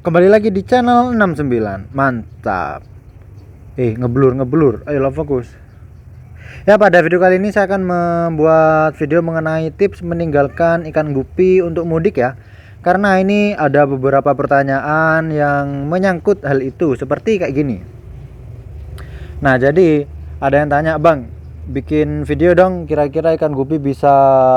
Kembali lagi di channel 69. Mantap. Ngeblur. Ayolah fokus. Ya, pada video kali ini saya akan membuat video mengenai tips meninggalkan ikan gupi untuk mudik ya. Karena ini ada beberapa pertanyaan yang menyangkut hal itu, seperti kayak gini. Nah, jadi ada yang tanya, "Bang, bikin video dong, kira-kira ikan gupi bisa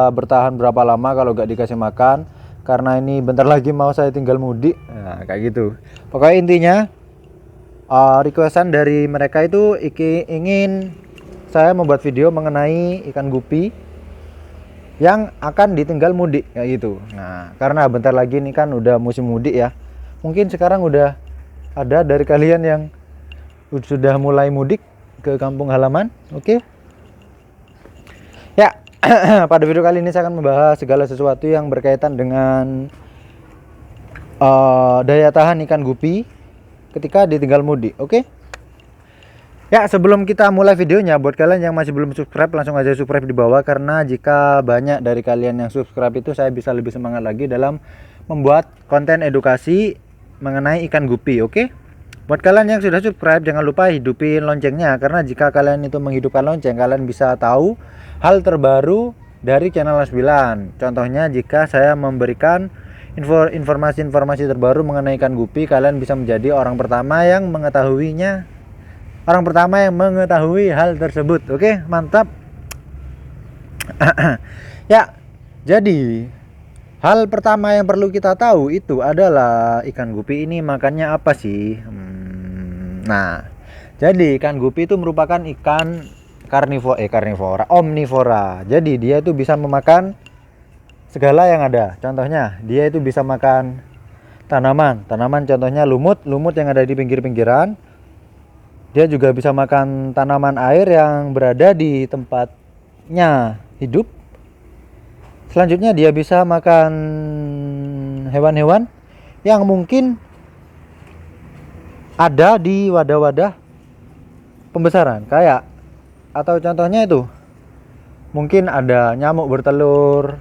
bertahan berapa lama kalau gak dikasih makan? Karena ini bentar lagi mau saya tinggal mudik." Nah, kayak gitu. Pokoknya intinya requestan dari mereka itu ingin saya membuat video mengenai ikan gupi yang akan ditinggal mudik kayak gitu. Nah, karena bentar lagi ini kan udah musim mudik ya. Mungkin sekarang udah ada dari kalian yang sudah mulai mudik ke kampung halaman. Oke. Ya, pada video kali ini saya akan membahas segala sesuatu yang berkaitan dengan daya tahan ikan gupi ketika ditinggal mudik. Oke. Ya, sebelum kita mulai videonya, buat kalian yang masih belum subscribe, langsung aja subscribe di bawah, karena jika banyak dari kalian yang subscribe itu saya bisa lebih semangat lagi dalam membuat konten edukasi mengenai ikan gupi. Oke. Buat kalian yang sudah subscribe, jangan lupa hidupin loncengnya, karena jika kalian itu menghidupkan lonceng, kalian bisa tahu hal terbaru dari channel 9. Contohnya jika saya memberikan informasi-informasi terbaru mengenai ikan gupi, kalian bisa menjadi orang pertama yang mengetahui hal tersebut. Oke, mantap. Ya, jadi hal pertama yang perlu kita tahu itu adalah ikan gupi ini makannya apa sih? Nah, jadi ikan gupi itu merupakan ikan omnivora. Jadi dia itu bisa memakan segala yang ada. Contohnya, dia itu bisa makan tanaman contohnya lumut yang ada di pinggir-pinggiran. Dia juga bisa makan tanaman air yang berada di tempatnya hidup. Selanjutnya dia bisa makan hewan-hewan yang mungkin ada di wadah-wadah pembesaran, kayak atau contohnya itu mungkin ada nyamuk bertelur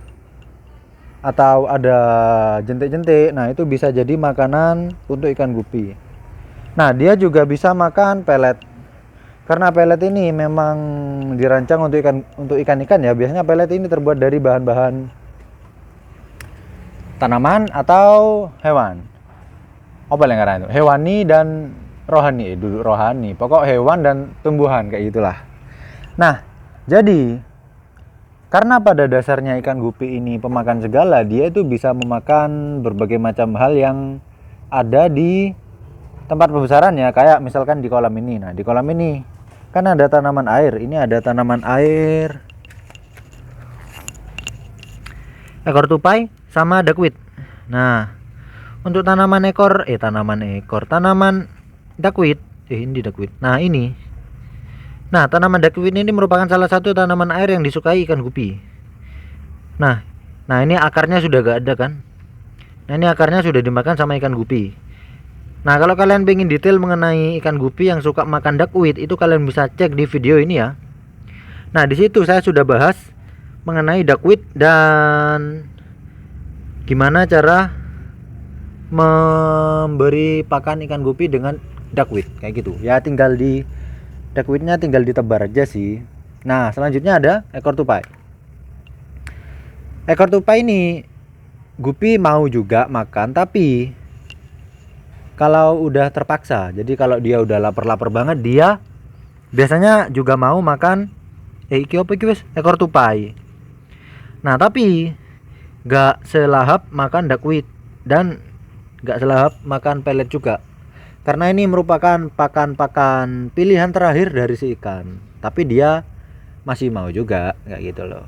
atau ada jentik-jentik. Nah, itu bisa jadi makanan untuk ikan gupi. Nah, dia juga bisa makan pelet. Karena pelet ini memang dirancang untuk ikan-ikan ya. Biasanya pelet ini terbuat dari bahan-bahan tanaman atau hewan. Apa yang ngarang itu? Hewani dan rohani. Dulu rohani. Pokok hewan dan tumbuhan kayak gitulah. Nah, jadi karena pada dasarnya ikan gupi ini pemakan segala, dia itu bisa memakan berbagai macam hal yang ada di tempat pembesarannya, kayak misalkan di kolam ini. Nah, di kolam ini kan ada tanaman air. Ini ada tanaman air, ekor tupai sama duckweed. Nah, untuk tanaman duckweed, ini duckweed. Nah, tanaman duckweed ini merupakan salah satu tanaman air yang disukai ikan gupi. Nah, ini akarnya sudah gak ada kan? Nah, ini akarnya sudah dimakan sama ikan gupi. Nah, kalau kalian pengen detail mengenai ikan gupi yang suka makan duckweed, itu kalian bisa cek di video ini ya. Nah, di situ saya sudah bahas mengenai duckweed dan gimana cara memberi pakan ikan gupi dengan duckweed kayak gitu. Ya, duckweednya tinggal ditebar aja sih. Nah, selanjutnya ada ekor tupai. Ekor tupai ini gupi mau juga makan, tapi kalau udah terpaksa. Jadi kalau dia udah lapar banget, dia biasanya juga mau makan ekor tupai. Nah, tapi gak selahap makan duckweed dan gak selahap makan pelet juga, karena ini merupakan pakan pilihan terakhir dari si ikan. Tapi dia masih mau juga kayak gitu loh.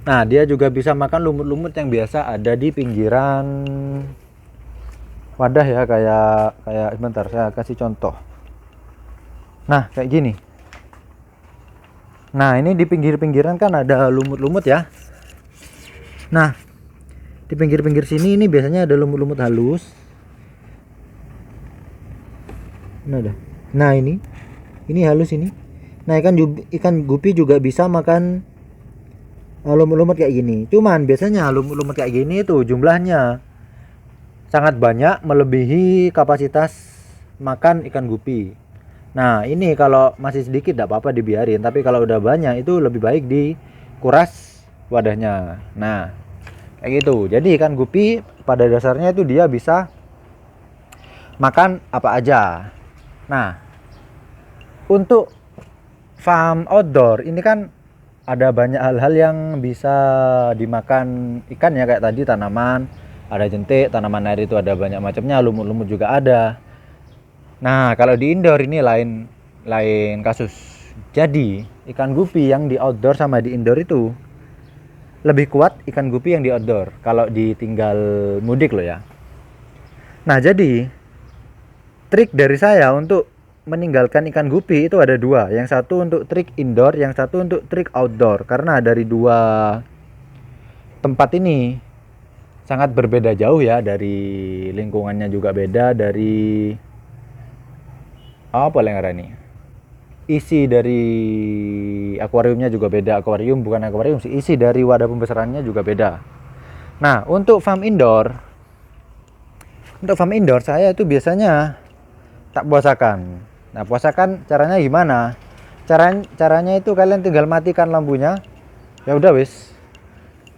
Nah, dia juga bisa makan lumut-lumut yang biasa ada di pinggiran wadah ya, kayak sebentar saya kasih contoh. Nah, kayak gini. Nah, ini di pinggir-pinggiran kan ada lumut-lumut ya. Nah, di pinggir-pinggir sini ini biasanya ada lumut-lumut halus. Nah, ini halus ini. Nah, ikan gupi juga bisa makan lumut-lumut kayak gini. Cuman biasanya lumut-lumut kayak gini itu jumlahnya sangat banyak, melebihi kapasitas makan ikan gupi. Nah ini kalau masih sedikit tidak apa-apa dibiarin, tapi kalau udah banyak itu lebih baik dikuras wadahnya. Nah kayak gitu. Jadi ikan gupi pada dasarnya itu dia bisa makan apa aja. Nah untuk farm outdoor ini kan ada banyak hal-hal yang bisa dimakan ikan ya, kayak tadi tanaman, ada jentik, tanaman air itu ada banyak macamnya, lumut-lumut juga ada. Nah kalau di indoor ini lain kasus. Jadi ikan gupi yang di outdoor sama di indoor itu lebih kuat ikan gupi yang di outdoor kalau ditinggal mudik loh ya. Nah jadi trik dari saya untuk meninggalkan ikan gupi itu ada dua. Yang satu untuk trik indoor, yang satu untuk trik outdoor. Karena dari dua tempat ini sangat berbeda jauh ya, dari lingkungannya juga beda, dari apa yang nih, isi dari akuariumnya juga beda. Akuarium bukan akuarium sih, isi dari wadah pembesarannya juga beda. Nah untuk farm indoor saya itu biasanya tak puasakan. Nah puasakan caranya gimana? Caranya itu kalian tinggal matikan lampunya. Ya udah wis.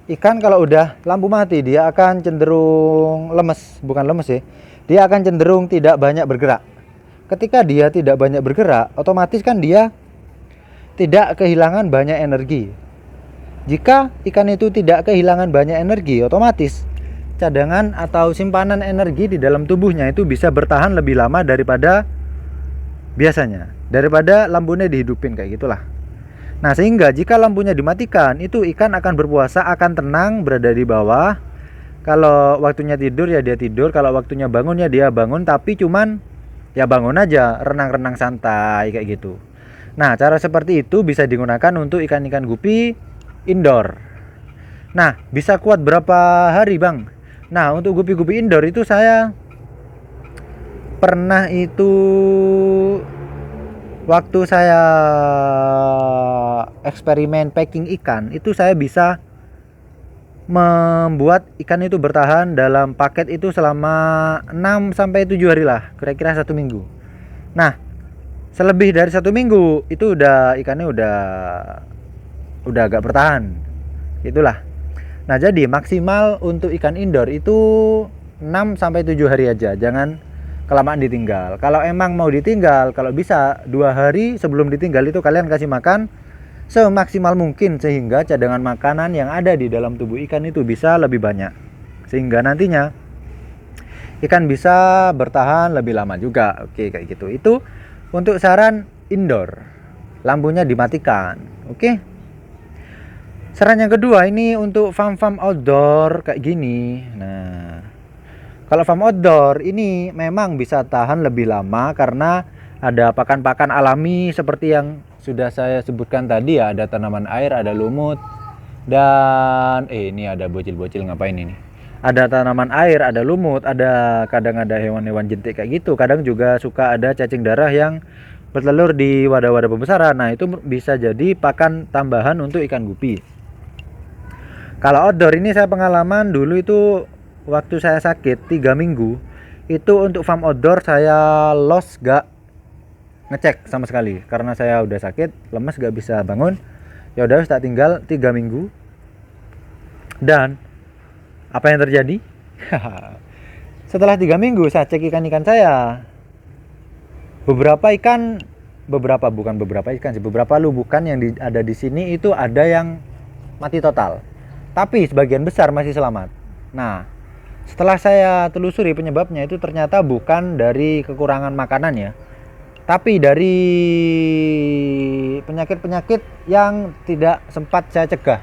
Ikan kalau udah lampu mati dia akan cenderung lemes, bukan lemes sih. Dia akan cenderung tidak banyak bergerak. Ketika dia tidak banyak bergerak, otomatis kan dia tidak kehilangan banyak energi. Jika ikan itu tidak kehilangan banyak energi, otomatis cadangan atau simpanan energi di dalam tubuhnya itu bisa bertahan lebih lama daripada biasanya, daripada lampunya dihidupin kayak gitulah. Nah sehingga jika lampunya dimatikan, itu ikan akan berpuasa, akan tenang berada di bawah. Kalau waktunya tidur ya dia tidur, kalau waktunya bangun ya dia bangun, tapi cuman ya bangun aja, renang-renang santai kayak gitu. Nah cara seperti itu bisa digunakan untuk ikan-ikan gupi indoor. Nah bisa kuat berapa hari bang? Nah untuk gupi-gupi indoor itu saya pernah itu waktu saya eksperimen packing ikan itu saya bisa membuat ikan itu bertahan dalam paket itu selama 6-7 hari lah, kira-kira 1 minggu. Nah selebih dari 1 minggu itu ikannya udah agak bertahan itulah. Nah jadi maksimal untuk ikan indoor itu 6-7 hari aja, jangan kelamaan ditinggal. Kalau emang mau ditinggal, kalau bisa 2 hari sebelum ditinggal itu kalian kasih makan semaksimal mungkin, sehingga cadangan makanan yang ada di dalam tubuh ikan itu bisa lebih banyak, sehingga nantinya ikan bisa bertahan lebih lama juga. Oke kayak gitu. Itu untuk saran indoor, lampunya dimatikan. Oke. Saran yang kedua ini untuk farm outdoor kayak gini. Nah kalau farm outdoor ini memang bisa tahan lebih lama karena ada pakan-pakan alami seperti yang sudah saya sebutkan tadi ya, ada tanaman air, ada lumut, dan ini ada bocil-bocil ngapain ini? Ada tanaman air, ada lumut, kadang ada hewan-hewan jentik kayak gitu. Kadang juga suka ada cacing darah yang bertelur di wadah-wadah pembesaran. Nah itu bisa jadi pakan tambahan untuk ikan gupi. Kalau outdoor ini saya pengalaman dulu itu waktu saya sakit 3 minggu itu untuk farm outdoor saya lost, gak ngecek sama sekali karena saya udah sakit, lemas, gak bisa bangun. Ya udah tak tinggal 3 minggu. Dan apa yang terjadi? Setelah 3 minggu saya cek ikan-ikan saya, beberapa lubukan yang ada di sini itu ada yang mati total, tapi sebagian besar masih selamat. Nah setelah saya telusuri penyebabnya itu ternyata bukan dari kekurangan makanan ya, tapi dari penyakit-penyakit yang tidak sempat saya cegah.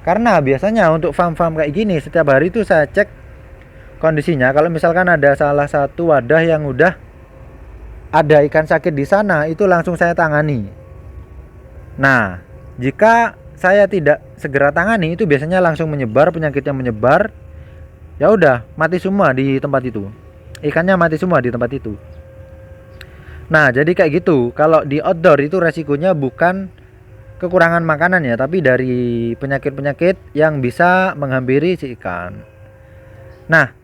Karena biasanya untuk farm-farm kayak gini setiap hari itu saya cek kondisinya. Kalau misalkan ada salah satu wadah yang udah ada ikan sakit di sana, itu langsung saya tangani. Nah jika saya tidak segera tangani, itu biasanya langsung menyebar, penyakitnya menyebar. Ya udah mati semua di tempat itu, ikannya mati semua di tempat itu. Nah jadi kayak gitu. Kalau di outdoor itu resikonya bukan kekurangan makanan ya, tapi dari penyakit-penyakit yang bisa menghampiri si ikan. Nah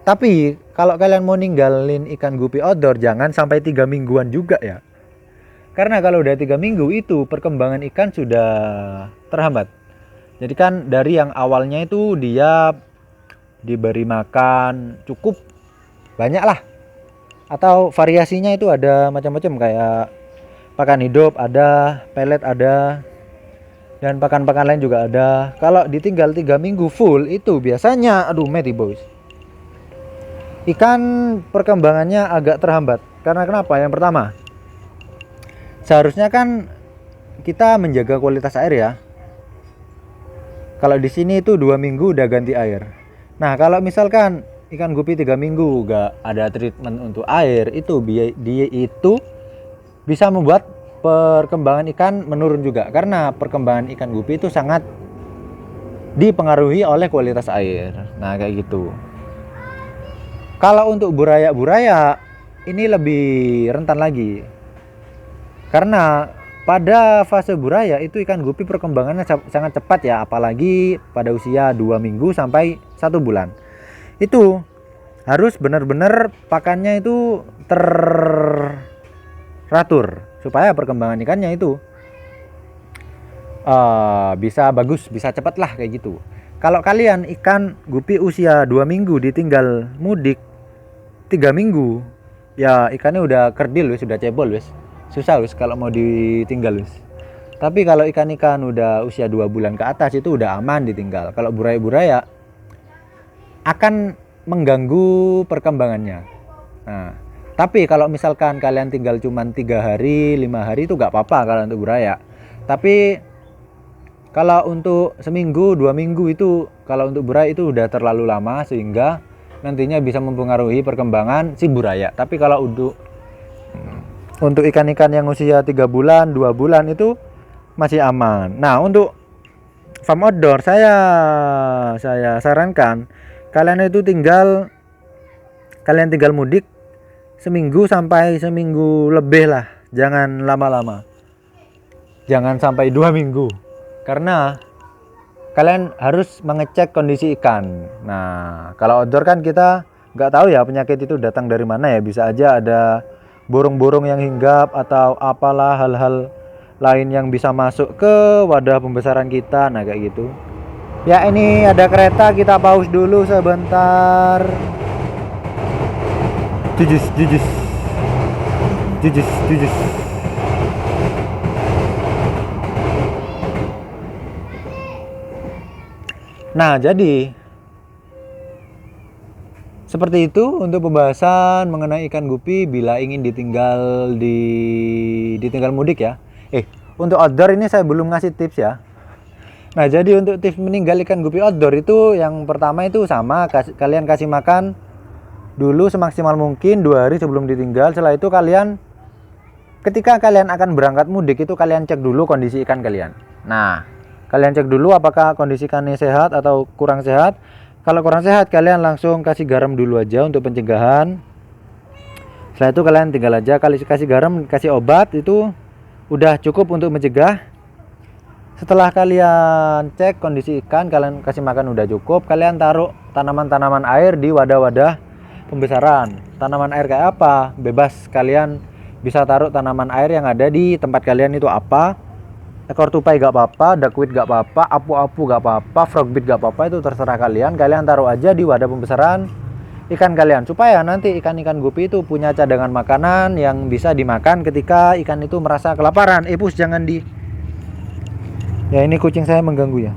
Tapi kalau kalian mau ninggalin ikan gupi outdoor jangan sampai 3 mingguan juga ya. Karena kalau udah 3 minggu itu perkembangan ikan sudah terhambat. Jadi kan dari yang awalnya itu dia diberi makan cukup banyak lah. Atau variasinya itu ada macam-macam kayak pakan hidup ada, pelet ada, dan pakan-pakan lain juga ada. Kalau ditinggal 3 minggu full itu biasanya aduh mati boys. Ikan perkembangannya agak terhambat. Karena kenapa? Yang pertama, seharusnya kan kita menjaga kualitas air ya. Kalau di sini itu 2 minggu udah ganti air. Nah, kalau misalkan ikan gupi 3 minggu gak ada treatment untuk air, itu dia itu bisa membuat perkembangan ikan menurun juga. Karena perkembangan ikan gupi itu sangat dipengaruhi oleh kualitas air. Nah, kayak gitu. Kalau untuk buraya ini lebih rentan lagi. Karena pada fase buraya itu ikan gupi perkembangannya sangat cepat ya, apalagi pada usia 2 minggu sampai 1 bulan. Itu harus benar-benar pakannya itu teratur supaya perkembangan ikannya itu bisa bagus, bisa cepat lah kayak gitu. Kalau kalian ikan gupi usia 2 minggu ditinggal mudik 3 minggu, ya ikannya udah kerdil wis, sudah cebol wis. Susah wis kalau mau ditinggal wis. Tapi kalau ikan-ikan udah usia 2 bulan ke atas itu udah aman ditinggal. Kalau buraya-buraya akan mengganggu perkembangannya. Nah, tapi kalau misalkan kalian tinggal cuman 3 hari, 5 hari itu gak apa-apa kalau untuk buraya. Tapi kalau untuk seminggu, 2 minggu itu kalau untuk buraya itu udah terlalu lama sehingga nantinya bisa mempengaruhi perkembangan si buraya. Tapi kalau untuk ikan-ikan yang usia 3 bulan, 2 bulan itu masih aman. Nah, untuk farm outdoor saya sarankan kalian itu tinggal mudik seminggu sampai seminggu lebih lah. Jangan lama-lama. Jangan sampai 2 minggu. Karena kalian harus mengecek kondisi ikan. Nah, kalau outdoor kan kita nggak tahu ya penyakit itu datang dari mana ya. Bisa aja ada burung-burung yang hinggap atau apalah hal-hal lain yang bisa masuk ke wadah pembesaran kita. Nah, kayak gitu. Ya, ini ada kereta, kita pause dulu sebentar. Jujus. Nah, jadi seperti itu untuk pembahasan mengenai ikan gupi bila ingin ditinggal mudik ya. Untuk outdoor ini saya belum ngasih tips ya. Nah, jadi untuk tips meninggal ikan gupi outdoor itu yang pertama itu sama, kalian kasih makan dulu semaksimal mungkin 2 hari sebelum ditinggal. Setelah itu ketika kalian akan berangkat mudik itu kalian cek dulu kondisi ikan kalian. Nah, kalian cek dulu apakah kondisi ikannya sehat atau kurang sehat. Kalau kurang sehat kalian langsung kasih garam dulu aja untuk pencegahan. Setelah itu kalian tinggal aja kasih garam, kasih obat, itu udah cukup untuk mencegah. Setelah kalian cek kondisi ikan, kalian kasih makan udah cukup, kalian taruh tanaman-tanaman air di wadah-wadah pembesaran. Tanaman air kayak apa? Bebas, kalian bisa taruh tanaman air yang ada di tempat kalian itu apa. Ekor tupai gak apa-apa, duckweed gak apa-apa, apu-apu gak apa-apa, frogbeat gak apa-apa, itu terserah kalian. Kalian taruh aja di wadah pembesaran ikan kalian supaya nanti ikan-ikan gupi itu punya cadangan makanan yang bisa dimakan ketika ikan itu merasa kelaparan. Pus jangan ya, ini kucing saya mengganggu ya.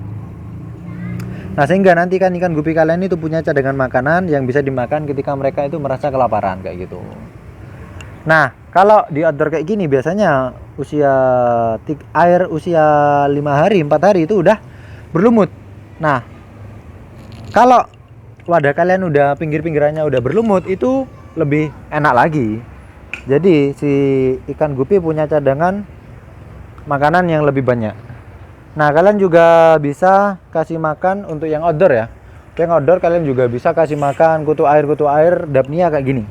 Nah, sehingga nanti kan ikan gupi kalian itu punya cadangan makanan yang bisa dimakan ketika mereka itu merasa kelaparan kayak gitu. Nah, kalau di outdoor kayak gini biasanya air usia 5 hari, 4 hari itu udah berlumut. Nah, kalau wadah kalian udah pinggir-pinggirannya udah berlumut itu lebih enak lagi. Jadi si ikan gupi punya cadangan makanan yang lebih banyak. Nah, kalian juga bisa kasih makan untuk yang outdoor ya. Yang outdoor kalian juga bisa kasih makan kutu air dapnia kayak gini.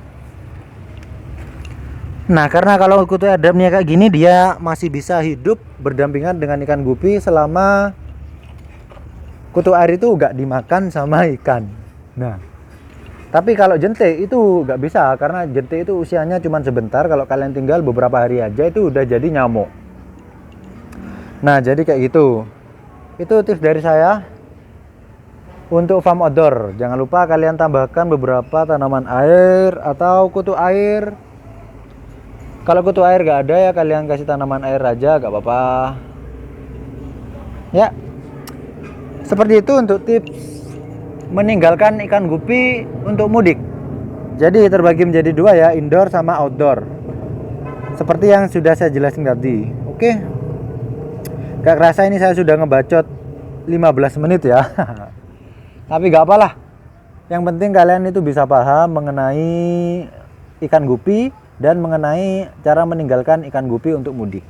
Nah, karena kalau kutu air dapnia kayak gini dia masih bisa hidup berdampingan dengan ikan gupi selama kutu air itu gak dimakan sama ikan. Nah, Tapi kalau jentik itu nggak bisa, karena jentik itu usianya cuma sebentar. Kalau kalian tinggal beberapa hari aja itu udah jadi nyamuk. Nah, jadi kayak gitu. Itu tips dari saya untuk farm outdoor. Jangan lupa kalian tambahkan beberapa tanaman air atau kutu air. Kalau kutu air nggak ada ya kalian kasih tanaman air aja, nggak apa-apa. Ya, seperti itu untuk tips meninggalkan ikan gupi untuk mudik. Jadi terbagi menjadi dua ya, indoor sama outdoor. Seperti yang sudah saya jelasin tadi. Oke. Gak kerasa ini saya sudah ngebacot 15 menit ya. Tapi gak apalah. Yang penting kalian itu bisa paham mengenai ikan gupi dan mengenai cara meninggalkan ikan gupi untuk mudik.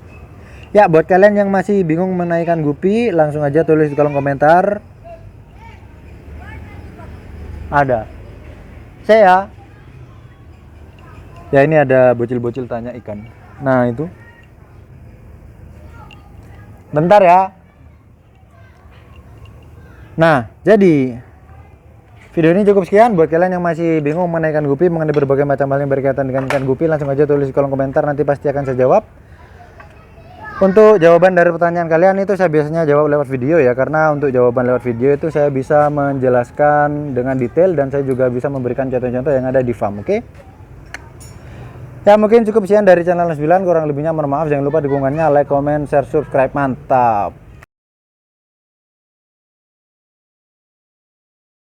Ya, buat kalian yang masih bingung mengenai ikan gupi, langsung aja tulis di kolom komentar. Ada. Saya. Ya, ini ada bocil-bocil tanya ikan. Nah, itu. Bentar ya. Nah, jadi video ini cukup sekian. Buat kalian yang masih bingung mengenai ikan gupi, mengenai berbagai macam hal yang berkaitan dengan ikan gupi, langsung aja tulis di kolom komentar, nanti pasti akan saya jawab. Untuk jawaban dari pertanyaan kalian itu saya biasanya jawab lewat video ya, karena untuk jawaban lewat video itu saya bisa menjelaskan dengan detail dan saya juga bisa memberikan contoh-contoh yang ada di farm, oke? Ya, mungkin cukup sekian dari channel 9, kurang lebihnya mohon maaf. Jangan lupa dukungannya, like, comment, share, subscribe, mantap.